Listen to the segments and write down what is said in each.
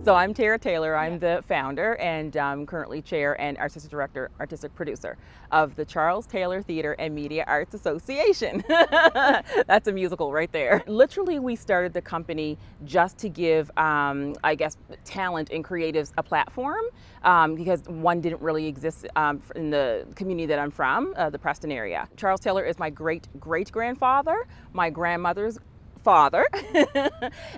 So I'm Tara Taylor. I'm the founder and currently chair and artistic director, artistic producer of the Charles Taylor Theatre and Media Arts Association. That's a musical right there. Literally, we started the company just to give, I guess, talent and creatives a platform because one didn't really exist in the community that I'm from, the Preston area. Charles Taylor is my great-great-grandfather, my grandmother's father.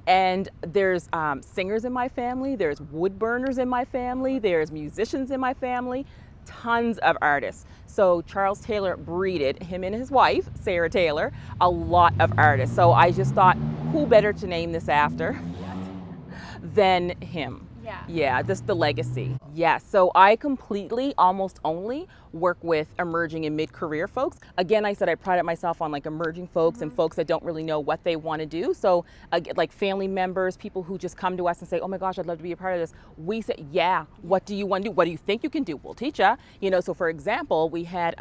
And there's singers in my family, there's wood burners in my family, there's musicians in my family, tons of artists. So Charles Taylor breeded, him and his wife, Sarah Taylor, a lot of artists. So I just thought, who better to name this after than him? Yeah, just the legacy. Yeah, so I completely, almost only work with emerging and mid-career folks. Again, I said I pride myself on like emerging folks and folks that don't really know what they want to do. So like family members, people who just come to us and say, oh my gosh, I'd love to be a part of this. We say, yeah, what do you want to do? What do you think you can do? We'll teach you. You know, so for example, we had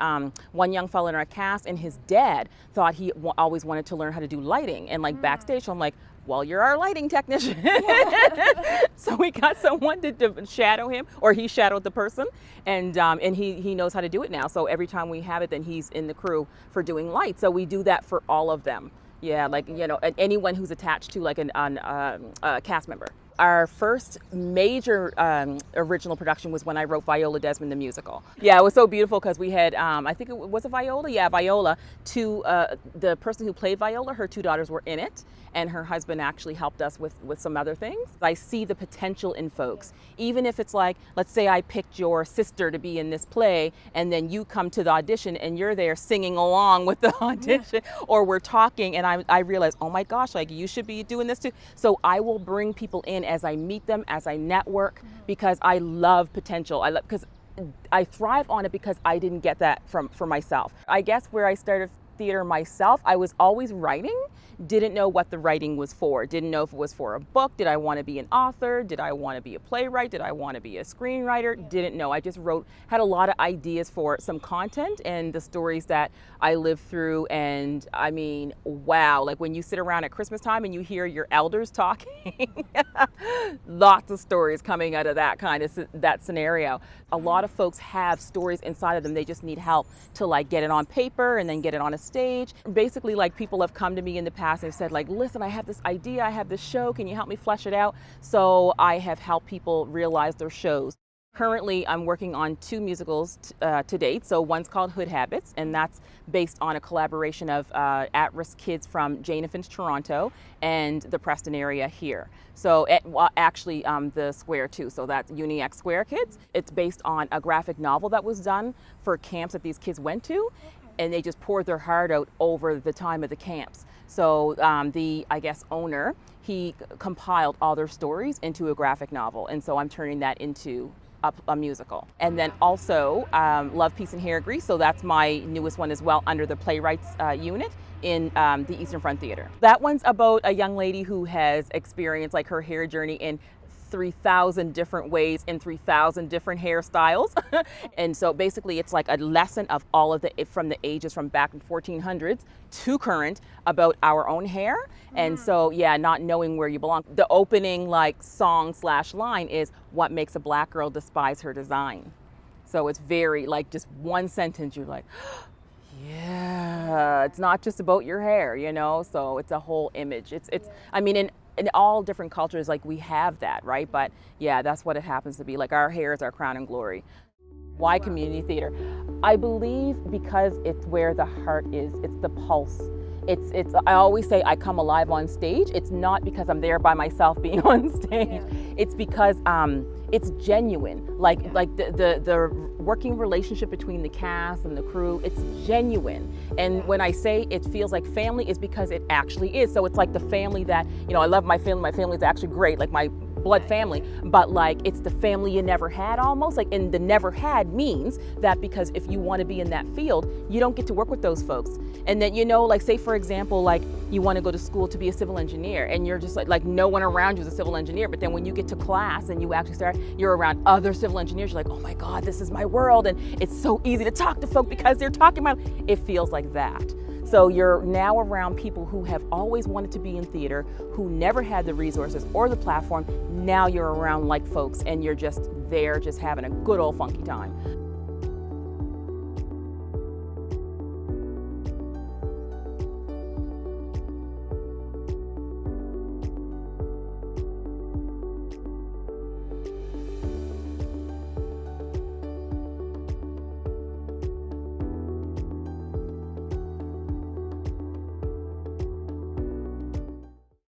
one young fellow in our cast and his dad thought he always wanted to learn how to do lighting and like backstage. So I'm like, well, you're our lighting technician. So we got someone to shadow him, or he shadowed the person, and he knows how to do it now. So every time we have it, then he's in the crew for doing lights. So we do that for all of them. Yeah, like, you know, anyone who's attached to like a cast member. Our first major original production was when I wrote Viola Desmond the musical. Yeah, it was so beautiful because we had, I think it was a Viola? Yeah, Viola. The person who played Viola, her two daughters were in it, and her husband actually helped us with some other things. I see the potential in folks. Even if it's like, let's say I picked your sister to be in this play, and then you come to the audition and you're there singing along with the audition, or we're talking and I realize, oh my gosh, like you should be doing this too. So I will bring people in as I meet them, as I network, because I love potential. Because I thrive on it because I didn't get that for myself. I guess where I started theater myself, I was always writing, didn't know what the writing was for, didn't know if it was for a book, did I want to be an author, did I want to be a playwright, did I want to be a screenwriter, didn't know. I just had a lot of ideas for some content and the stories that I lived through. And I mean, wow, like when you sit around at Christmas time and you hear your elders talking, lots of stories coming out of that scenario. A lot of folks have stories inside of them, they just need help to like get it on paper and then get it on a stage. Basically, like people have come to me in the past and said like, listen, I have this idea, I have this show, can you help me flesh it out? So I have helped people realize their shows. Currently, I'm working on 2 musicals to date. So one's called Hood Habits, and that's based on a collaboration of at-risk kids from Jane and Finch, Toronto, and the Preston area here. So actually the Square too, so that's UniX Square kids. It's based on a graphic novel that was done for camps that these kids went to, and they just poured their heart out over the time of the camps. So the, I guess, owner, he compiled all their stories into a graphic novel, and so I'm turning that into a musical. And then also Love, Peace and Hair Grease, so that's my newest one as well under the playwrights unit in the Eastern Front Theatre. That one's about a young lady who has experienced like her hair journey in 3,000 different ways in 3,000 different hairstyles. And so basically it's like a lesson of all of from the ages from back in 1400s to current about our own hair. And so, yeah, not knowing where you belong. The opening like song/line is what makes a black girl despise her design. So it's very like just one sentence, you're like, yeah, it's not just about your hair, you know? So it's a whole image. I mean, in all different cultures, like we have that, right? But yeah, that's what it happens to be. Like our hair is our crown and glory. Why community theater? I believe because it's where the heart is, it's the pulse. I always say I come alive on stage. It's not because I'm there by myself being on stage. Yeah. It's because it's genuine. Like the working relationship between the cast and the crew, it's genuine. And when I say it feels like family, is because it actually is. So it's like the family that, you know, I love my family. My family is actually great, like my blood family, but like it's the family you never had almost. Like, and the never had means that because if you want to be in that field, you don't get to work with those folks. And then, you know, like say for example, like you want to go to school to be a civil engineer and you're just like no one around you is a civil engineer, but then when you get to class and you actually you're around other civil engineers, you're like, oh my God, this is my world. And it's so easy to talk to folk because they're talking about, it feels like that. So you're now around people who have always wanted to be in theater, who never had the resources or the platform. Now you're around like folks and you're just there, just having a good old funky time.